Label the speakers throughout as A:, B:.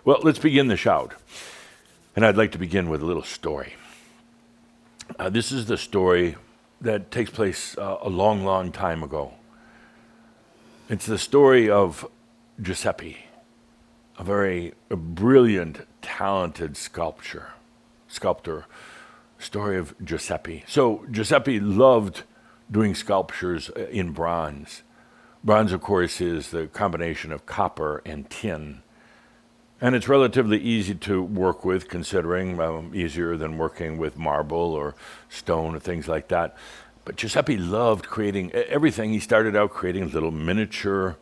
A: Well, let's begin the Shoud. And I'd like to begin with a little story. This is the story that takes place a long, long time ago. It's the story of Giuseppe, a very brilliant, talented sculptor. Story of Giuseppe. So Giuseppe loved doing sculptures in bronze. Bronze, of course, is the combination of copper and tin. And it's relatively easy to work with, considering easier than working with marble or stone or things like that. But Giuseppe loved creating everything. He started out creating little miniature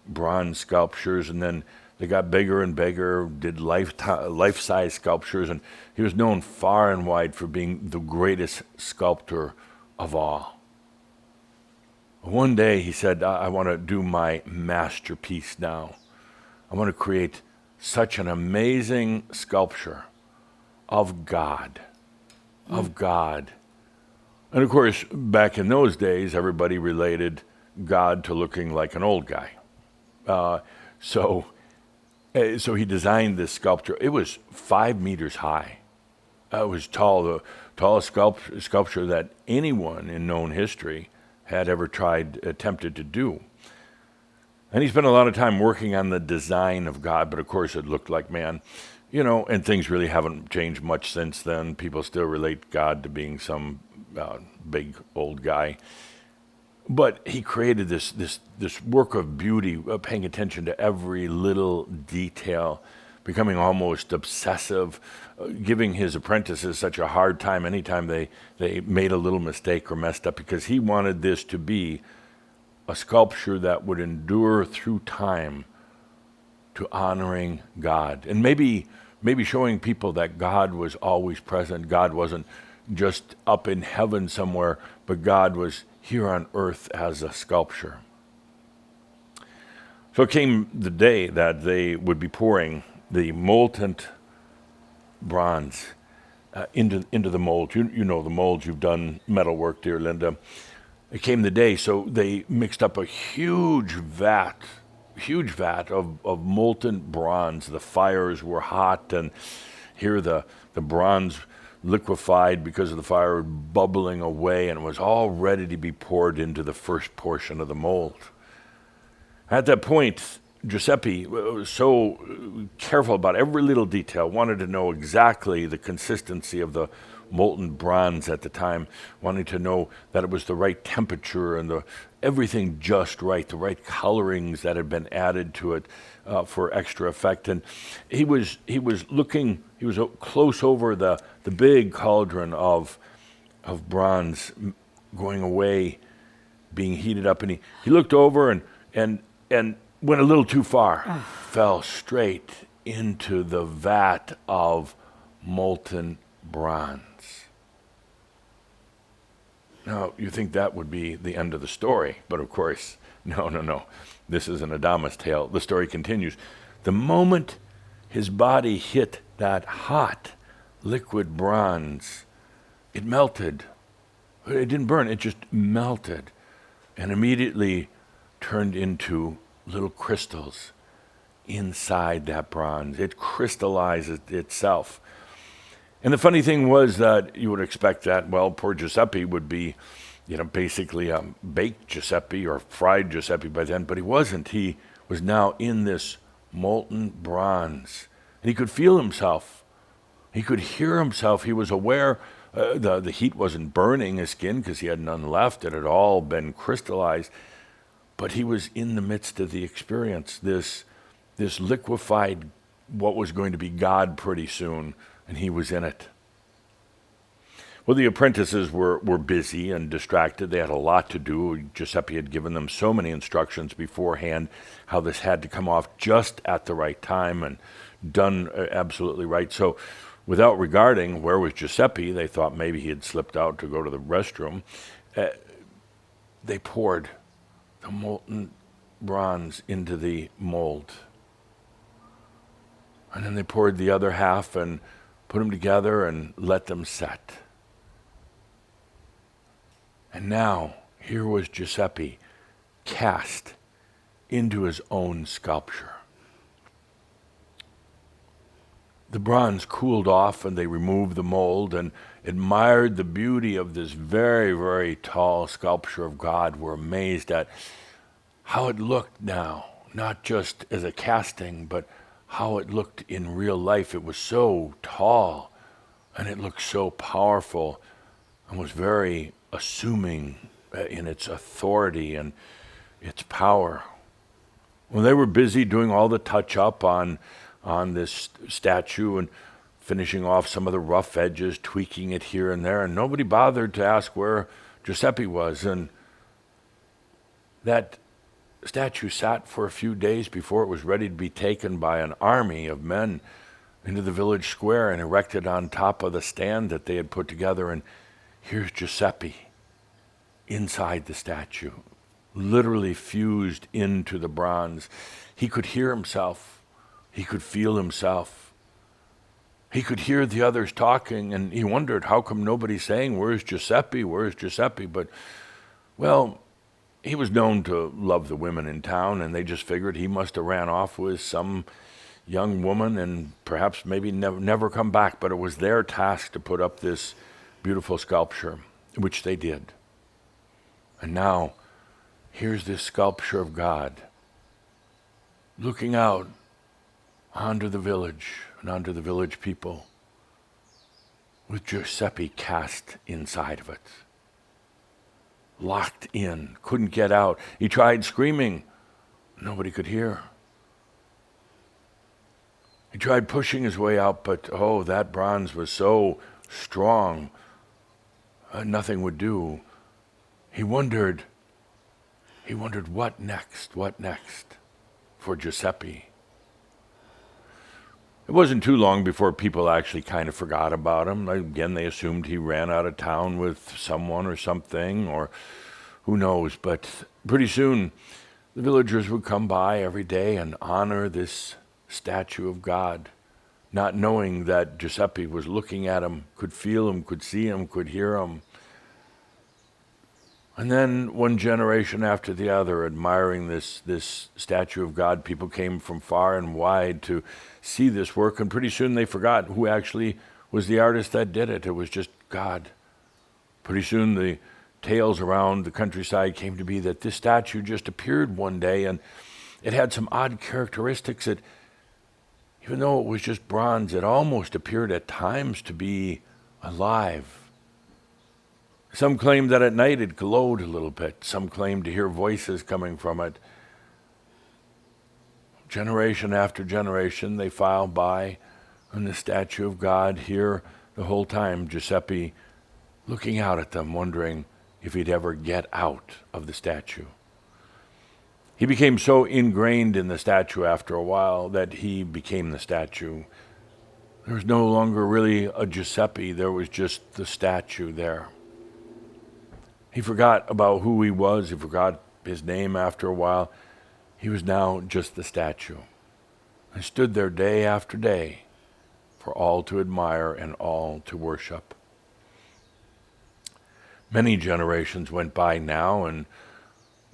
A: bronze sculptures, and then they got bigger and bigger, did life-size sculptures, and he was known far and wide for being the greatest sculptor of all. One day he said, I want to do my masterpiece now. I want to create such an amazing sculpture of God. And of course, back in those days, everybody related God to looking like an old guy. So he designed this sculpture. It was 5 meters high. It was tall, the tallest sculpture that anyone in known history had ever attempted to do. And he spent a lot of time working on the design of God, but of course it looked like man. And things really haven't changed much since then. People still relate God to being some big old guy. But he created this work of beauty, paying attention to every little detail, becoming almost obsessive, giving his apprentices such a hard time anytime they made a little mistake or messed up, because he wanted this to be a sculpture that would endure through time to honoring God. And maybe showing people that God was always present. God wasn't just up in heaven somewhere, but God was here on earth as a sculpture. So it came the day that they would be pouring the molten bronze into the mold. You know the molds. You've done metal work, dear Linda. It came the day, so they mixed up a huge vat of molten bronze. The fires were hot, and here the bronze liquefied because of the fire, bubbling away, and was all ready to be poured into the first portion of the mold. At that point, Giuseppe was so careful about every little detail, wanted to know exactly the consistency of the molten bronze at the time, wanting to know that it was the right temperature and everything just right, the right colorings that had been added to it for extra effect. And he was close over the big cauldron of bronze going away, being heated up, and he looked over and went a little too far, fell straight into the vat of molten bronze. Now, you think that would be the end of the story, but of course, no. This is an Adamus tale. The story continues. The moment his body hit that hot liquid bronze, it melted. It didn't burn, it just melted, and immediately turned into little crystals inside that bronze. It crystallized itself. And the funny thing was that you would expect that, well, poor Giuseppe would be, basically a baked Giuseppe or fried Giuseppe by then, but he wasn't. He was now in this molten bronze. And he could feel himself. He could hear himself. He was aware the heat wasn't burning his skin because he had none left. It had all been crystallized. But he was in the midst of the experience, this liquefied, what was going to be God pretty soon, and he was in it. Well, the apprentices were busy and distracted. They had a lot to do. Giuseppe had given them so many instructions beforehand, how this had to come off just at the right time and done absolutely right. So without regarding where was Giuseppe, they thought maybe he had slipped out to go to the restroom. They poured the molten bronze into the mold. And then they poured the other half and put them together and let them set. And now, here was Giuseppe cast into his own sculpture. the bronze cooled off and they removed the mold and admired the beauty of this very, very tall sculpture of God, were amazed at how it looked now, not just as a casting, but how it looked in real life. It was so tall and it looked so powerful and was very assuming in its authority and its power. Well, they were busy doing all the touch-up on this statue and finishing off some of the rough edges, tweaking it here and there, and nobody bothered to ask where Giuseppe was. And that statue sat for a few days before it was ready to be taken by an army of men into the village square and erected on top of the stand that they had put together. And here's Giuseppe inside the statue, literally fused into the bronze. He could hear himself. He could feel himself. He could hear the others talking, and he wondered, how come nobody's saying, where's Giuseppe, where's Giuseppe? But, well, he was known to love the women in town, and they just figured he must have ran off with some young woman and perhaps maybe never come back. But it was their task to put up this beautiful sculpture, which they did. And now, here's this sculpture of God looking out onto the village and onto the village people with Giuseppe cast inside of it. Locked in, couldn't get out. He tried screaming, nobody could hear. He tried pushing his way out, but oh, that bronze was so strong, nothing would do. He wondered what next for Giuseppe. It wasn't too long before people actually kind of forgot about him. Again, they assumed he ran out of town with someone or something, or who knows. But pretty soon, the villagers would come by every day and honor this statue of God, not knowing that Giuseppe was looking at him, could feel him, could see him, could hear him. And then one generation after the other, admiring this statue of God, people came from far and wide to see this work, and pretty soon they forgot who actually was the artist that did it. It was just God. Pretty soon the tales around the countryside came to be that this statue just appeared one day, and it had some odd characteristics. That even though it was just bronze, it almost appeared at times to be alive. Some claimed that at night it glowed a little bit. Some claimed to hear voices coming from it. Generation after generation, they filed by on the statue of God here the whole time, Giuseppe looking out at them, wondering if he'd ever get out of the statue. He became so ingrained in the statue after a while that he became the statue. There was no longer really a Giuseppe, there was just the statue there. He forgot about who he was. He forgot his name after a while. He was now just the statue. And stood there day after day for all to admire and all to worship. Many generations went by now, and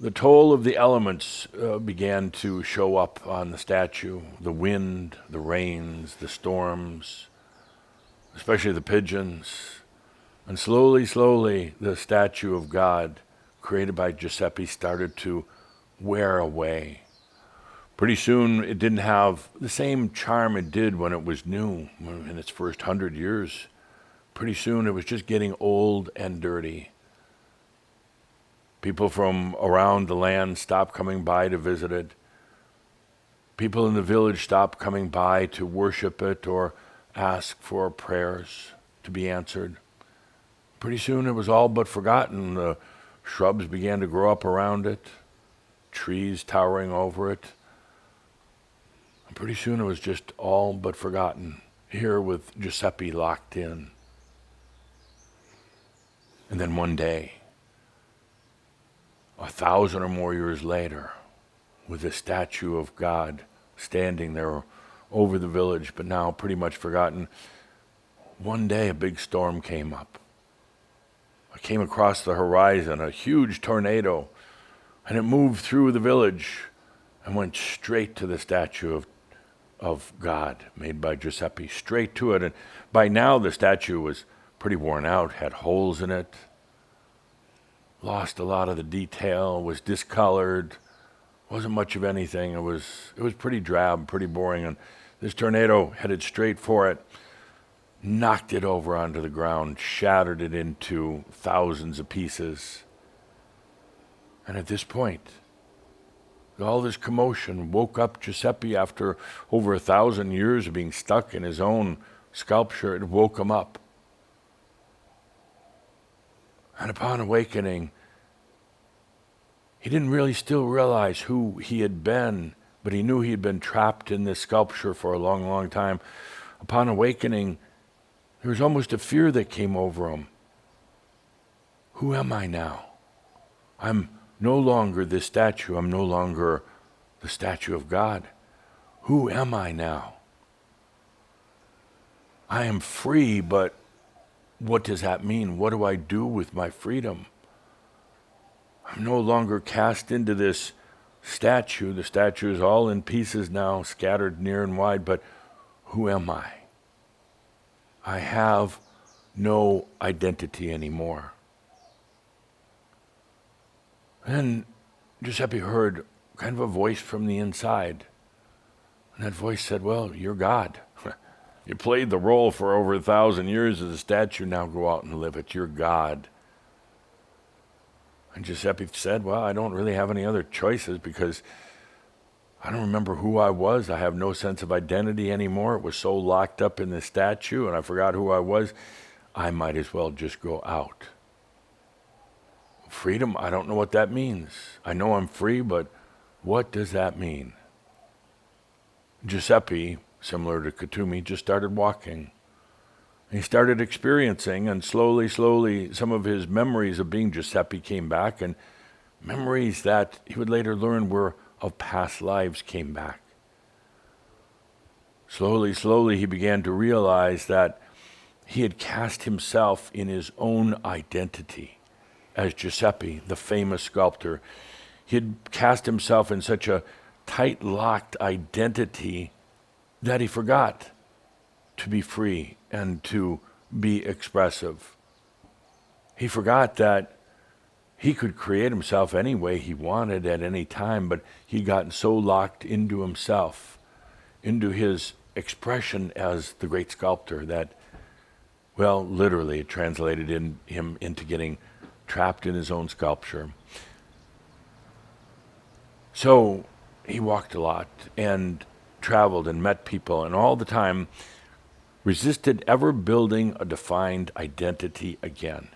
A: the toll of the elements began to show up on the statue. The wind, the rains, the storms, especially the pigeons. And slowly, the statue of God, created by Giuseppe, started to wear away. Pretty soon, it didn't have the same charm it did when it was new, in its first 100 years. Pretty soon, it was just getting old and dirty. People from around the land stopped coming by to visit it. People in the village stopped coming by to worship it or ask for prayers to be answered. Pretty soon it was all but forgotten. The shrubs began to grow up around it, trees towering over it. And pretty soon it was just all but forgotten, here with Giuseppe locked in. And then one day, 1,000 or more years later, with the statue of God standing there over the village, but now pretty much forgotten, one day a big storm came up. I came across the horizon, a huge tornado, and it moved through the village and went straight to the statue of God made by Giuseppe, straight to it. And by now the statue was pretty worn out, had holes in it, lost a lot of the detail, was discolored, wasn't much of anything. It was pretty drab, pretty boring. And this tornado headed straight for it, knocked it over onto the ground, shattered it into thousands of pieces. And at this point, all this commotion woke up Giuseppe after over 1,000 years of being stuck in his own sculpture. It woke him up. And upon awakening, he didn't really still realize who he had been, but he knew he had been trapped in this sculpture for a long, long time. Upon awakening, there was almost a fear that came over him. Who am I now? I'm no longer this statue. I'm no longer the statue of God. Who am I now? I am free, but what does that mean? What do I do with my freedom? I'm no longer cast into this statue. The statue is all in pieces now, scattered near and wide, but who am I? I have no identity anymore. And Giuseppe heard kind of a voice from the inside. And that voice said, well, you're God. You played the role for over 1,000 years as a statue, now go out and live it. You're God. And Giuseppe said, well, I don't really have any other choices because I don't remember who I was. I have no sense of identity anymore. It was so locked up in the statue and I forgot who I was. I might as well just go out. Freedom, I don't know what that means. I know I'm free, but what does that mean? Giuseppe, similar to Katumi, just started walking. He started experiencing, and slowly, some of his memories of being Giuseppe came back, and memories that he would later learn were of past lives came back. Slowly, he began to realize that he had cast himself in his own identity as Giuseppe, the famous sculptor. He had cast himself in such a tight-locked identity that he forgot to be free and to be expressive. He forgot that he could create himself any way he wanted at any time, but he'd gotten so locked into himself, into his expression as the great sculptor that, well, literally it translated him into getting trapped in his own sculpture. So he walked a lot and traveled and met people, and all the time resisted ever building a defined identity again.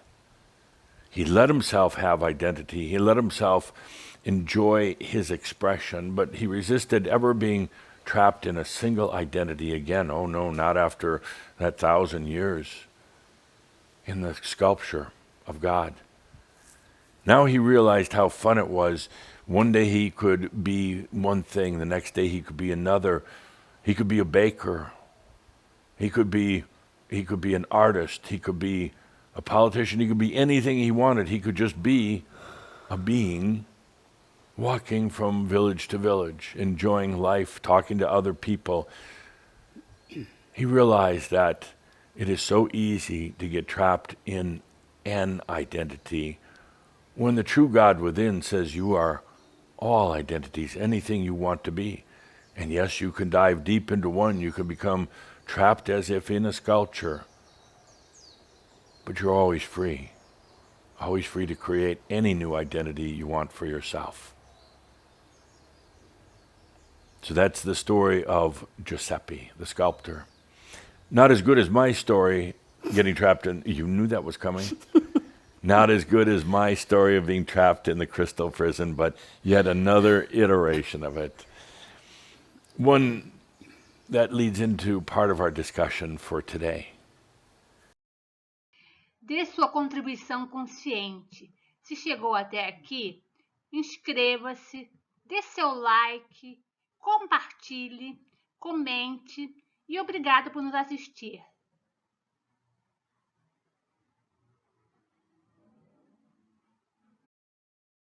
A: He let himself have identity. He let himself enjoy his expression, but he resisted ever being trapped in a single identity again. Oh no, not after that 1,000 years in the sculpture of God. Now he realized how fun it was. One day he could be one thing, the next day he could be another. He could be a baker. He could be an artist. He could be a politician. He could be anything he wanted. He could just be a being walking from village to village, enjoying life, talking to other people. He realized that it is so easy to get trapped in an identity when the true God within says you are all identities, anything you want to be. And yes, you can dive deep into one. You can become trapped as if in a sculpture. But you're always free to create any new identity you want for yourself. So that's the story of Giuseppe, the sculptor. Not as good as my story, getting trapped in, you knew that was coming? Not as good as my story of being trapped in the crystal prison, but yet another iteration of it. One that leads into part of our discussion for today.
B: Dê sua contribuição consciente. Se chegou até aqui, inscreva-se, dê seu like, compartilhe, comente e obrigado por nos assistir.